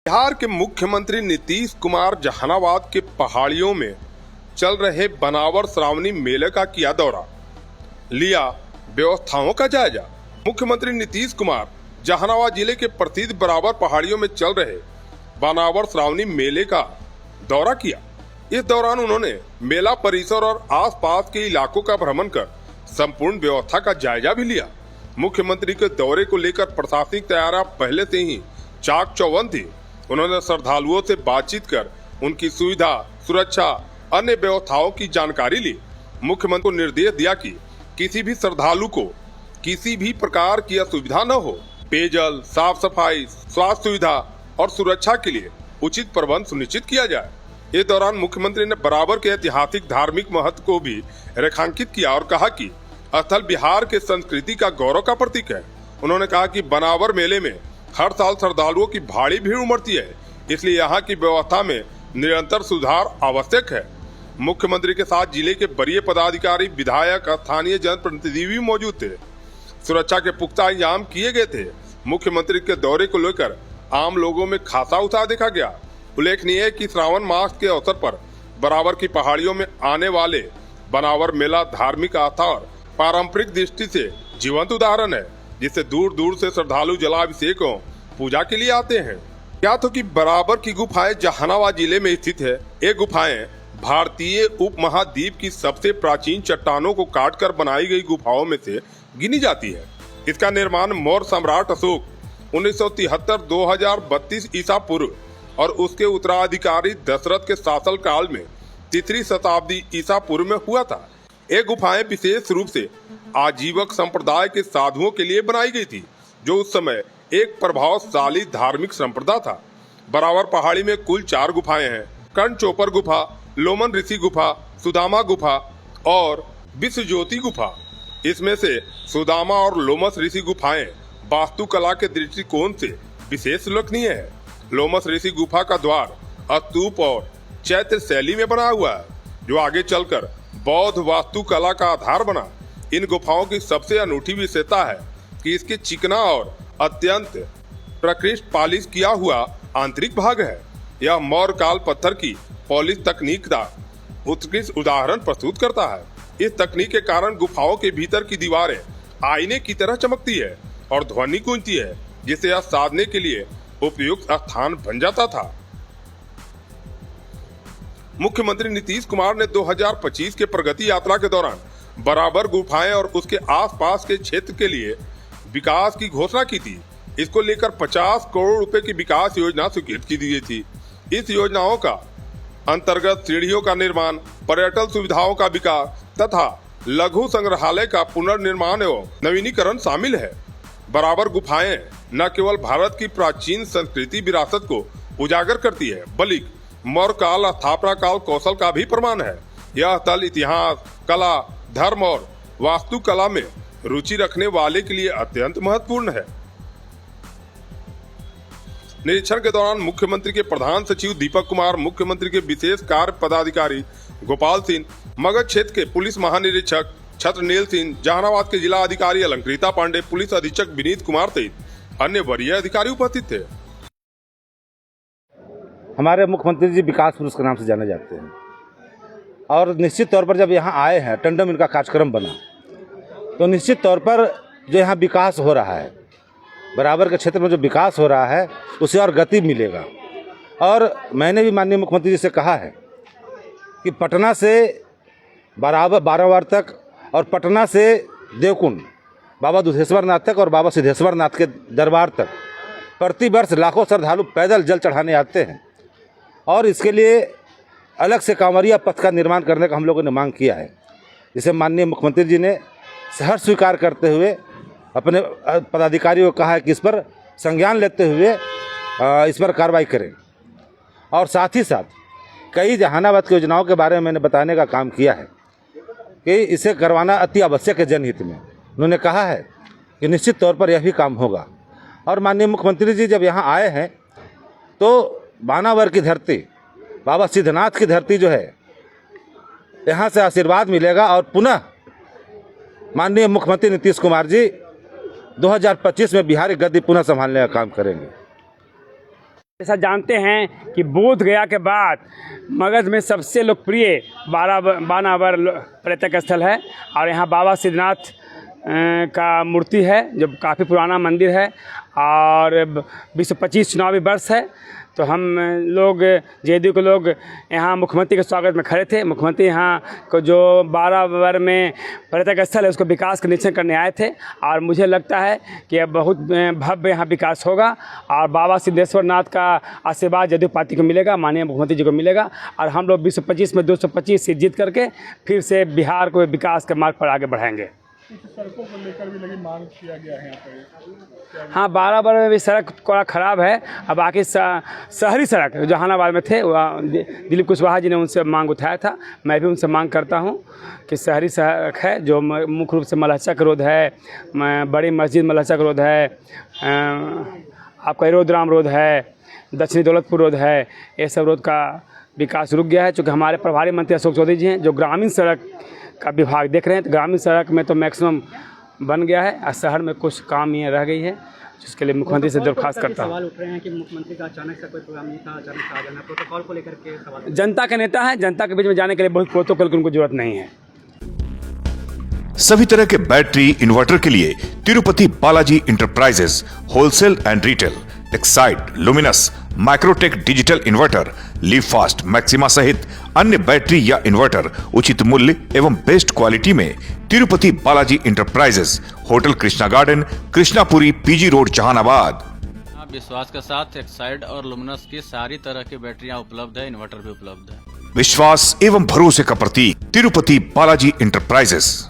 बिहार के मुख्यमंत्री नीतीश कुमार जहानाबाद के पहाड़ियों में चल रहे बनावर श्रावणी मेले का किया दौरा, लिया व्यवस्थाओं का जायजा। मुख्यमंत्री नीतीश कुमार जहानाबाद जिले के प्रसिद्ध बनावर पहाड़ियों में चल रहे बनावर श्रावणी मेले का दौरा किया। इस दौरान उन्होंने मेला परिसर और आसपास के इलाकों का भ्रमण कर संपूर्ण व्यवस्था का जायजा भी लिया। मुख्यमंत्री के दौरे को लेकर प्रशासनिक तैयारियां पहले से ही चाक चौबंद थी। उन्होंने श्रद्धालुओं से बातचीत कर उनकी सुविधा, सुरक्षा, अन्य व्यवस्थाओं की जानकारी ली। मुख्यमंत्री को निर्देश दिया कि किसी भी श्रद्धालु को किसी भी प्रकार की असुविधा न हो। पेयजल, साफ सफाई, स्वास्थ्य सुविधा और सुरक्षा के लिए उचित प्रबंध सुनिश्चित किया जाए। इस दौरान मुख्यमंत्री ने बराबर के ऐतिहासिक धार्मिक महत्व को भी रेखांकित किया और कहा कि स्थल बिहार के संस्कृति का गौरव का प्रतीक है। उन्होंने कहा कि बनावर मेले में हर साल श्रद्धालुओं की भारी भीड़ उमड़ती है, इसलिए यहाँ की व्यवस्था में निरंतर सुधार आवश्यक है। मुख्यमंत्री के साथ जिले के वरीय पदाधिकारी, विधायक, स्थानीय जनप्रतिनिधि भी मौजूद थे। सुरक्षा के पुख्ता इंतजाम किए गए थे। मुख्यमंत्री के दौरे को लेकर आम लोगों में खासा उत्साह देखा गया। उल्लेखनीय है कि श्रावण मास के अवसर पर बनावर की पहाड़ियों में आने वाले बनावर मेला धार्मिक आस्था और पारंपरिक दृष्टि से जीवंत उदाहरण है, जिससे दूर दूर से श्रद्धालु जलाभिषेक और पूजा के लिए आते हैं। क्या तो कि बराबर की गुफाएं जहानाबाद जिले में स्थित है। ये गुफाएं भारतीय उपमहाद्वीप की सबसे प्राचीन चट्टानों को काटकर बनाई गई गुफाओं में से गिनी जाती है। इसका निर्माण मौर्य सम्राट अशोक 1973-2032 ईसा पूर्व और उसके उत्तराधिकारी दशरथ के शासन काल में 3री शताब्दी ईसा पूर्व में हुआ था। ये गुफाएं विशेष रूप से आजीवक संप्रदाय के साधुओं के लिए बनाई गई थी, जो उस समय एक प्रभावशाली धार्मिक संप्रदाय था। बरावर पहाड़ी में कुल 4 गुफाएं हैं: कर्ण चोपर गुफा, लोमन ऋषि गुफा, सुदामा गुफा और विश्व ज्योति गुफा। इसमें से सुदामा और लोमस ऋषि गुफाएं वास्तुकला के दृष्टिकोण से विशेष उल्लेखनीय है। लोमस ऋषि गुफा का द्वार स्तूप और चैत्य शैली में बना हुआ है, जो आगे चलकर बौद्ध वास्तुकला का आधार बना। इन गुफाओं की सबसे अनूठी विशेषता है कि इसके चिकना और अत्यंत प्रकृष्ट पॉलिश किया हुआ आंतरिक भाग है। यह मौर्य काल पत्थर की पॉलिश तकनीक का उत्कृष्ट उदाहरण प्रस्तुत करता है। इस तकनीक के कारण गुफाओं के भीतर की दीवारें आईने की तरह चमकती है और ध्वनि गूंजती है, जिससे यह साधने के लिए उपयुक्त स्थान बन जाता था। मुख्यमंत्री नीतीश कुमार ने 2025 के प्रगति यात्रा के दौरान बराबर गुफाएं और उसके आसपास के क्षेत्र के लिए विकास की घोषणा की थी। इसको लेकर 50 करोड़ रुपए की विकास योजना स्वीकृत की दी गई थी। इस योजनाओं का अंतर्गत सीढ़ियों का निर्माण, पर्यटन सुविधाओं का विकास तथा लघु संग्रहालय का पुनर्निर्माण एवं नवीनीकरण शामिल है। बराबर गुफाएं न केवल भारत की प्राचीन संस्कृति विरासत को उजागर करती है, बल्कि मौर्य काल, स्थापना काल कौशल का भी प्रमाण है। यह स्थल इतिहास, कला, धर्म और वास्तुकला में रुचि रखने वाले के लिए अत्यंत महत्वपूर्ण है। निरीक्षण के दौरान मुख्यमंत्री के प्रधान सचिव दीपक कुमार, मुख्यमंत्री के विशेष कार्य पदाधिकारी गोपाल सिंह, मगध क्षेत्र के पुलिस महानिरीक्षक छत्रनील सिंह, जहानाबाद के जिला अधिकारी अलंकृता पांडे, पुलिस अधीक्षक विनीत कुमार सहित अन्य वरीय अधिकारी उपस्थित थे। हमारे मुख्यमंत्री जी विकास पुरुष के नाम से जाने जाते हैं और निश्चित तौर पर जब यहाँ आए हैं, टंडम इनका कार्यक्रम बना, तो निश्चित तौर पर जो यहाँ विकास हो रहा है, बराबर के क्षेत्र में जो विकास हो रहा है, उसे और गति मिलेगा। और मैंने भी माननीय मुख्यमंत्री जी से कहा है कि पटना से बारावर तक और पटना से देवकुंड, बाबा दुधेश्वर नाथ तक और बाबा सिद्धेश्वर नाथ के दरबार तक प्रतिवर्ष लाखों श्रद्धालु पैदल जल चढ़ाने आते हैं और इसके लिए अलग से कांवरिया पथ का निर्माण करने का हम लोगों ने मांग किया है, जिसे माननीय मुख्यमंत्री जी ने सहर्ष स्वीकार करते हुए अपने पदाधिकारियों को कहा है कि इस पर संज्ञान लेते हुए इस पर कार्रवाई करें। और साथ ही साथ कई जहानाबाद की योजनाओं के बारे में मैंने बताने का काम किया है कि इसे करवाना अति आवश्यक है जनहित में। उन्होंने कहा है कि निश्चित तौर पर यह भी काम होगा। और माननीय मुख्यमंत्री जी जब यहाँ आए हैं तो बानावर की धरती, बाबा सिद्धनाथ की धरती जो है, यहाँ से आशीर्वाद मिलेगा और पुनः माननीय मुख्यमंत्री नीतीश कुमार जी 2025 में बिहार की गद्दी पुनः संभालने का काम करेंगे। जैसा जानते हैं कि बोध गया के बाद मगध में सबसे लोकप्रिय बानावर पर्यटक स्थल है और यहाँ बाबा सिद्धनाथ का मूर्ति है जो काफ़ी पुराना मंदिर है और 2025 चुनावी वर्ष है। तो हम लोग जेडीयू के लोग यहाँ मुख्यमंत्री के स्वागत में खड़े थे। मुख्यमंत्री यहाँ को जो बारावर में पर्यटक स्थल है उसको विकास का निरीक्षण करने आए थे और मुझे लगता है कि अब बहुत भव्य यहाँ विकास होगा और बाबा सिद्धेश्वर नाथ का आशीर्वाद जेडीयू पार्टी को मिलेगा, माननीय मुख्यमंत्री जी को मिलेगा और हम लोग 2025 में 225 सीट जीत करके फिर से बिहार को विकास के मार्ग पर आगे बढ़ाएंगे। सड़कों को लेकर भी लगी मांग किया गया है यहाँ पर। हाँ, बाराबर में भी सड़क थोड़ा ख़राब है। अब बाकी शहरी सड़क जहानाबाद में थे वह दिलीप कुशवाहा जी ने उनसे मांग उठाया था। मैं भी उनसे मांग करता हूँ कि शहरी सड़क है जो मुख्य रूप से मलहचक रोड है, बड़ी मस्जिद मलहचक रोड है, आपका एरोड्राम रोड है, दक्षिणी दौलतपुर रोड है, ये सब रोड का विकास रुक गया है। चूँकि हमारे प्रभारी मंत्री अशोक चौधरी जी हैं जो ग्रामीण सड़क का विभाग देख रहे हैं, तो ग्रामीण सड़क में तो मैक्सिमम बन गया है और शहर में कुछ काम ये रह गई है जिसके लिए मुख्यमंत्री से दरख्वास्त करता हूँ। सवाल उठ रहे हैं कि मुख्यमंत्री का अचानक से कोई प्रोग्राम नहीं था, अचानक से आ जाना, प्रोटोकॉल को लेकर के सवाल। जनता के नेता है, जनता के बीच में जाने के लिए बहुत प्रोटोकॉल की उनको जरूरत नहीं है। सभी तरह के बैटरी इन्वर्टर के लिए Tirupati Balaji enterprises wholesale and retail, Exide, luminous, Microtek digital inverter, leave fast, maxima सहित अन्य बैटरी या इन्वर्टर उचित मूल्य एवं बेस्ट क्वालिटी में Tirupati Balaji enterprises, hotel Krishna garden, Krishnapuri, PG road, Jehanabad. विश्वास के साथ एक्साइड और लुमिनस की सारी तरह की बैटरियां उपलब्ध है, इन्वर्टर भी उपलब्ध है। विश्वास एवं भरोसे का प्रतीक तिरुपति बालाजी इंटरप्राइजेस।